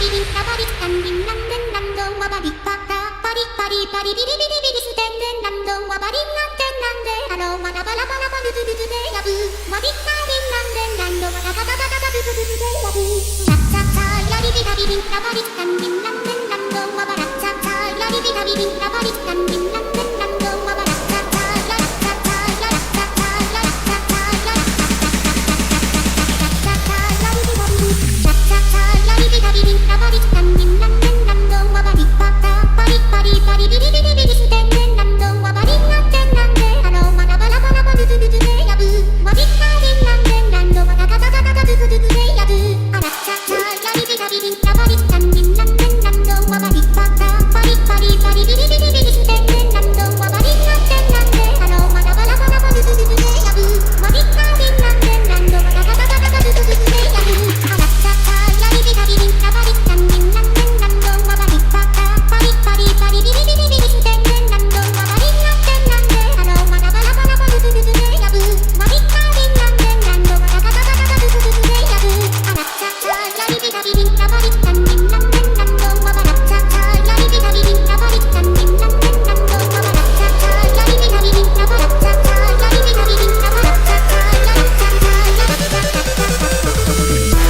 ビリラバリタンビンランデンランドンワバリパタパリパリパリビリビリビリステンデンランドンワバリンランデンランデハローワラバラバラバルズルズデヤブワビッタビンランデンランドワラバラバラバルズルズデヤブチャチャチャラリビラビリラバリタンビンランデンランドンワバラチャチャラリビラビリラバリタンビンランデンランドンワバラチャチャララチャチャララチャチャララチャチャララチャチャラリビラビリチャチャチャラリビラビリラバリタンビンランデンランドンワバリパタパリパリパリビリビリビリステンデンランドンワバリンランデンランデハローワラバラバラバルズルズデヤブワビッタビンランデンランドワガガガガガガズズズズデヤブアラチャチャラリビラビリラバリタンビンランデンランドンワバリパタパリパリパリビリビリビリステンデンランドンワバリンランデンランデハローワラバラバラバルズズズデヤブワビッタビンランデンランドワガガガガガガズズズズデヤブアラチャチャラリビラビリラバリタンビンランデンランドンワバリパタパリパリパリビリビリビリステンデンランドンワバリンランデンランデハローワラバラバラバルズズズデヤブワビッタビンランデンランドワガガガガガズズズズデヤブアラチャチャラリビラビリラバリタンビンランデンランドンワバラチャチャラリビラビリラバリタンビンランデンランドンワバラチャチャラリビラビリラバラチャチャラリビラビリラバラチャチャララチャチャララチャチ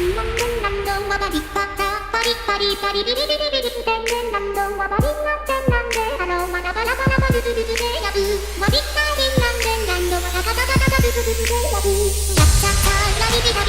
ャパリパリパリビリビリビリステンデンランドンワバリンランデンランデハローワラバラバラバルズズズデヤブワビッタビンランデンランドワガガガガガズズズデヤブチャチャチャラリビラ